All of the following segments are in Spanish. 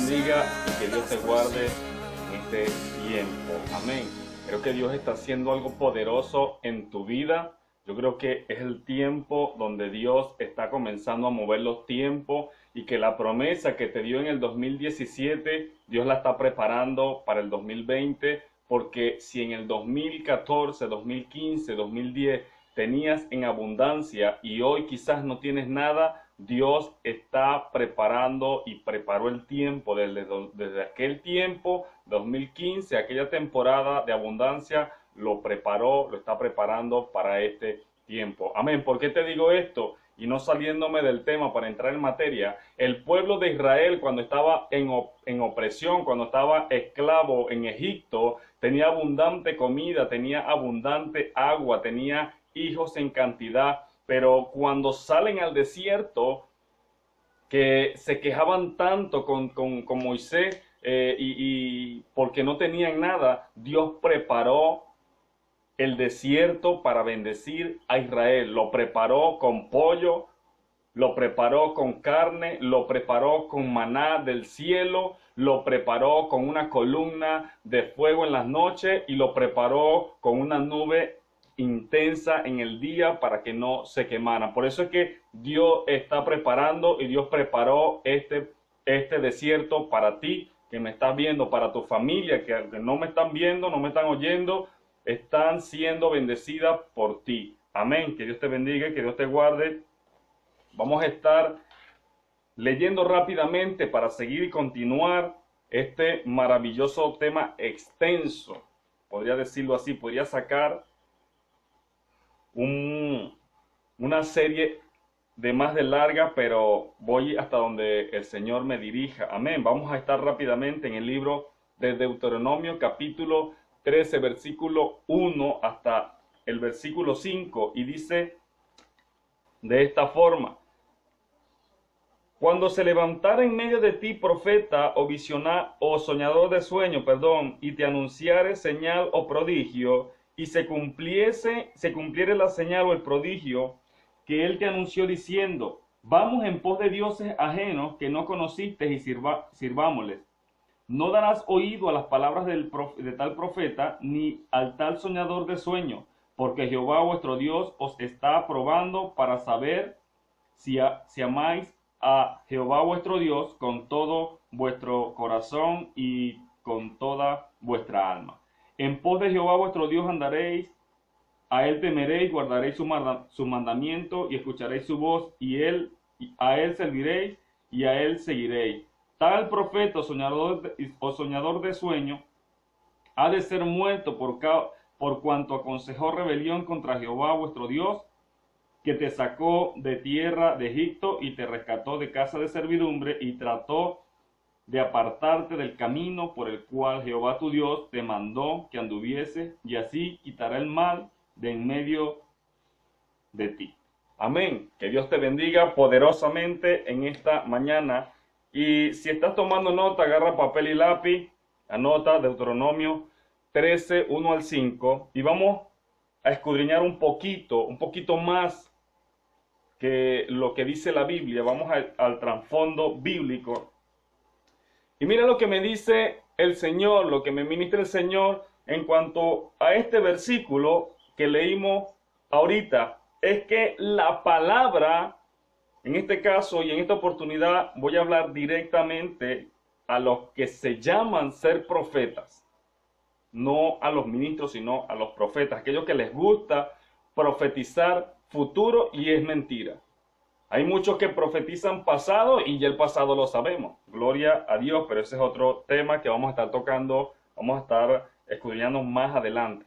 bendiga y que Dios te guarde en este tiempo. Amén. Creo que Dios está haciendo algo poderoso en tu vida. Yo creo que es el tiempo donde Dios está comenzando a mover los tiempos y que la promesa que te dio en el 2017, Dios la está preparando para el 2020, porque si en el 2014, 2015, 2010 tenías en abundancia y hoy quizás no tienes nada, Dios está preparando y preparó el tiempo desde aquel tiempo, 2015, aquella temporada de abundancia, lo preparó, lo está preparando para este tiempo. Amén. ¿Por qué te digo esto? Y no saliéndome del tema para entrar en materia, el pueblo de Israel cuando estaba en opresión, cuando estaba esclavo en Egipto, tenía abundante comida, tenía abundante agua, tenía hijos en cantidad, pero cuando salen al desierto, que se quejaban tanto con Moisés y porque no tenían nada, Dios preparó el desierto para bendecir a Israel. Lo preparó con pollo, lo preparó con carne, lo preparó con maná del cielo, lo preparó con una columna de fuego en las noches y lo preparó con una nube intensa en el día para que no se quemaran. Por eso es que Dios está preparando y Dios preparó este desierto para ti, que me estás viendo, para tu familia, que no me están viendo, no me están oyendo, están siendo bendecidas por ti. Amén. Que Dios te bendiga y que Dios te guarde. Vamos a estar leyendo rápidamente para seguir y continuar este maravilloso tema extenso. Podría decirlo así, podría sacar una serie de más de larga, pero voy hasta donde el Señor me dirija. Amén. Vamos a estar rápidamente en el libro de Deuteronomio, capítulo 13, versículo 1 hasta el versículo 5, y dice de esta forma: cuando se levantara en medio de ti profeta o soñador de sueño, y te anunciare señal o prodigio, y se cumpliere la señal o el prodigio que él te anunció diciendo: vamos en pos de dioses ajenos que no conociste y sirvámosles. No darás oído a las palabras de tal profeta, ni al tal soñador de sueño, porque Jehová vuestro Dios os está probando para saber si amáis a Jehová vuestro Dios con todo vuestro corazón y con toda vuestra alma. En pos de Jehová vuestro Dios andaréis, a él temeréis, guardaréis su mandamiento y escucharéis su voz, a él serviréis y a él seguiréis. Tal profeta o soñador de sueño ha de ser muerto por cuanto aconsejó rebelión contra Jehová vuestro Dios, que te sacó de tierra de Egipto y te rescató de casa de servidumbre, y trató de apartarte del camino por el cual Jehová tu Dios te mandó que anduviese, y así quitará el mal de en medio de ti. Amén. Que Dios te bendiga poderosamente en esta mañana. Y si estás tomando nota, agarra papel y lápiz, anota Deuteronomio 13, 1 al 5, y vamos a escudriñar un poquito más que lo que dice la Biblia. Vamos al trasfondo bíblico. Y mira lo que me dice el Señor, lo que me ministra el Señor en cuanto a este versículo que leímos ahorita. Es que la palabra, en este caso y en esta oportunidad, voy a hablar directamente a los que se llaman ser profetas. No a los ministros, sino a los profetas, aquellos que les gusta profetizar futuro y es mentira. Hay muchos que profetizan pasado y ya el pasado lo sabemos. Gloria a Dios, pero ese es otro tema que vamos a estar tocando, vamos a estar escudriñando más adelante.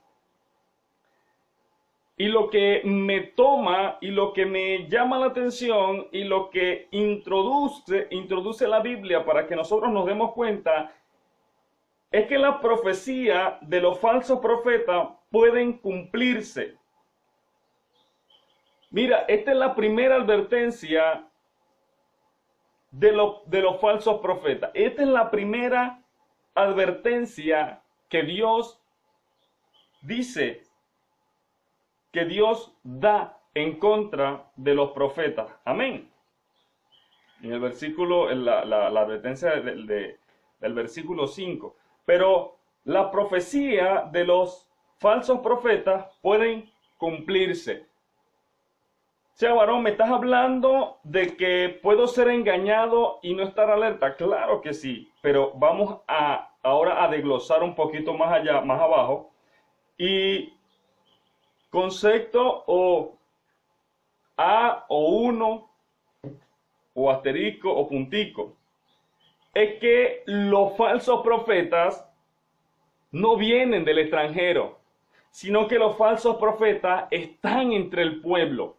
Y lo que me toma y lo que me llama la atención y lo que introduce la Biblia para que nosotros nos demos cuenta es que la profecía de los falsos profetas pueden cumplirse. Mira, esta es la primera advertencia de los falsos profetas. Esta es la primera advertencia que Dios dice, que Dios da en contra de los profetas. Amén. En el versículo, la advertencia el versículo 5. Pero la profecía de los falsos profetas pueden cumplirse. O sea, varón, ¿me estás hablando de que puedo ser engañado y no estar alerta? Claro que sí, pero vamos ahora a desglosar un poquito más allá, más abajo. Y concepto o A o 1 o asterisco o puntico. Es que los falsos profetas no vienen del extranjero, sino que los falsos profetas están entre el pueblo.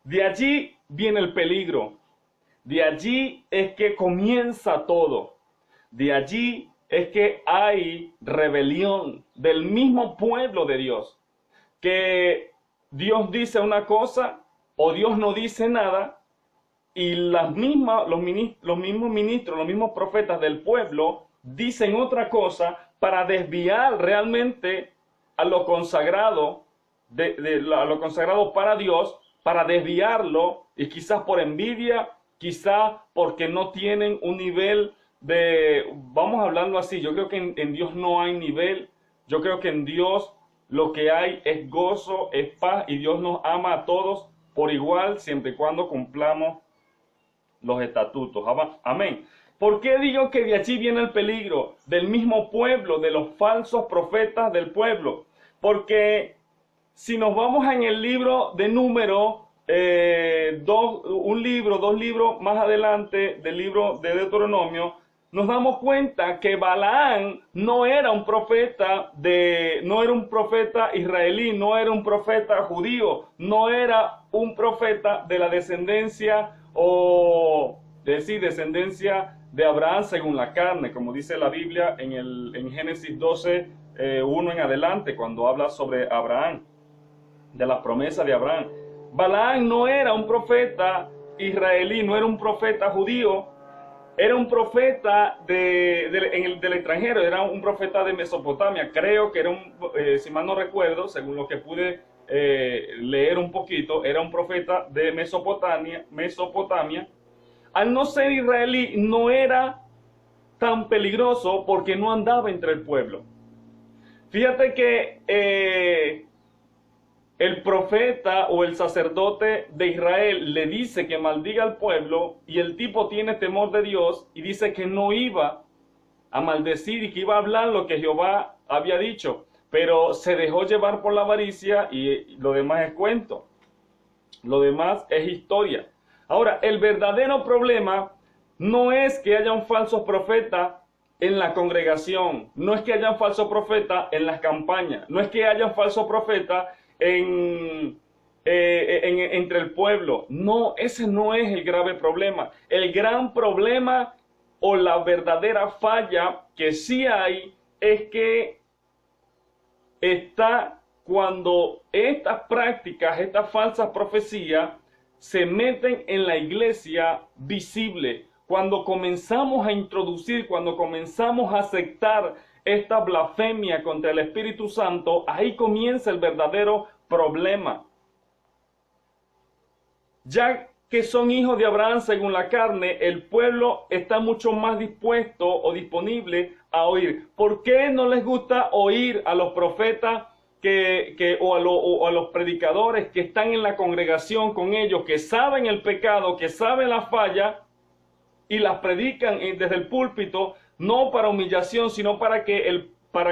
De allí viene el peligro. De allí es que comienza todo. De allí es que hay rebelión del mismo pueblo de Dios. Que Dios dice una cosa o Dios no dice nada y los mismos ministros, los mismos profetas del pueblo dicen otra cosa para desviar realmente a lo consagrado, a lo consagrado para Dios, para desviarlo, y quizás por envidia, quizás porque no tienen un nivel de, vamos a hablarlo así, yo creo que en Dios no hay nivel, yo creo que en Dios lo que hay es gozo, es paz, y Dios nos ama a todos por igual, siempre y cuando cumplamos los estatutos. Amén. ¿Por qué digo que de allí viene el peligro? Del mismo pueblo, de los falsos profetas del pueblo. Porque si nos vamos en el libro de Números, dos libros más adelante del libro de Deuteronomio, nos damos cuenta que Balaam no era un profeta israelí, no era un profeta judío, no era un profeta de la descendencia descendencia de Abraham según la carne, como dice la Biblia en Génesis 12, 1 en adelante, cuando habla sobre Abraham, de las promesas de Abraham. Balaam no era un profeta israelí, no era un profeta judío, era un profeta del extranjero, era un profeta de Mesopotamia. Creo que era si mal no recuerdo, según lo que pude leer un poquito, era un profeta de Mesopotamia. Al no ser israelí, no era tan peligroso porque no andaba entre el pueblo. Fíjate que el profeta o el sacerdote de Israel le dice que maldiga al pueblo y el tipo tiene temor de Dios y dice que no iba a maldecir y que iba a hablar lo que Jehová había dicho, pero se dejó llevar por la avaricia y lo demás es cuento, lo demás es historia. Ahora, el verdadero problema no es que haya un falso profeta en la congregación, no es que haya un falso profeta en las campañas, no es que haya un falso profeta entre el pueblo. No, ese no es el grave problema. El gran problema o la verdadera falla que sí hay es que está cuando estas prácticas, estas falsas profecías se meten en la iglesia visible. Cuando comenzamos a introducir, cuando comenzamos a aceptar esta blasfemia contra el Espíritu Santo, ahí comienza el verdadero problema. Ya que son hijos de Abraham según la carne, el pueblo está mucho más dispuesto o disponible a oír. ¿Por qué no les gusta oír a los profetas o a los predicadores que están en la congregación con ellos, que saben el pecado, que saben la falla y las predican desde el púlpito, no para humillación, sino para que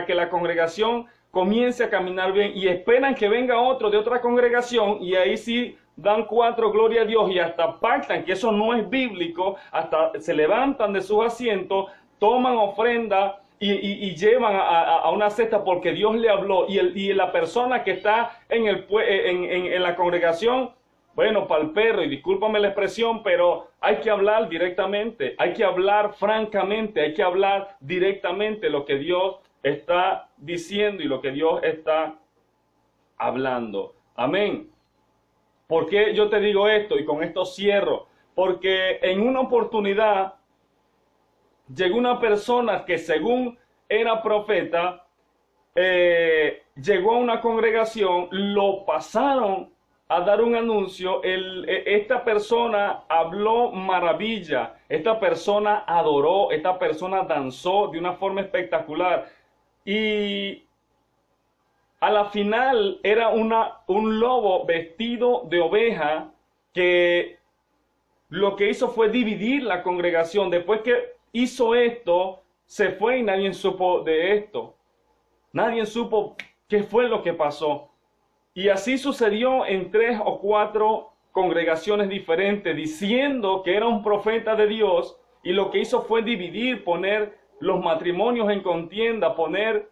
la congregación comience a caminar bien, y esperan que venga otro de otra congregación y ahí sí dan 4 gloria a Dios y hasta pactan que eso no es bíblico, hasta se levantan de sus asientos, toman ofrenda y llevan a una cesta porque Dios le habló, y la persona que está en la congregación, bueno, para el perro, y discúlpame la expresión, pero hay que hablar directamente, hay que hablar francamente, hay que hablar directamente lo que Dios está diciendo y lo que Dios está hablando. Amén. ¿Por qué yo te digo esto? Y con esto cierro. Porque en una oportunidad llegó una persona que según era profeta, llegó a una congregación, lo pasaron a dar un anuncio, esta persona habló maravilla, esta persona adoró, esta persona danzó de una forma espectacular. Y a la final era un lobo vestido de oveja que lo que hizo fue dividir la congregación. Después que hizo esto, se fue y nadie supo de esto. Nadie supo qué fue lo que pasó. Y así sucedió en 3 o 4 congregaciones diferentes, diciendo que era un profeta de Dios, y lo que hizo fue dividir, poner los matrimonios en contienda, poner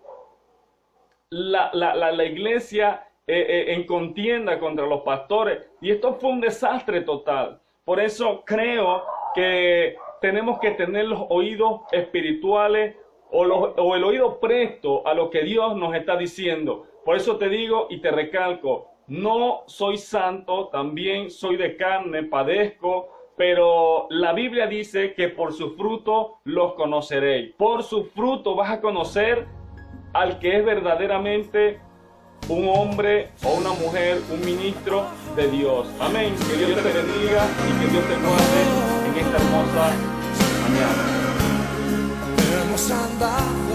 la iglesia en contienda contra los pastores. Y esto fue un desastre total. Por eso creo que tenemos que tener los oídos espirituales o el oído presto a lo que Dios nos está diciendo. Por eso te digo y te recalco, no soy santo, también soy de carne, padezco, pero la Biblia dice que por su fruto los conoceréis. Por su fruto vas a conocer al que es verdaderamente un hombre o una mujer, un ministro de Dios. Amén. Que Dios te bendiga y que Dios te guarde en esta hermosa mañana. Debemos andar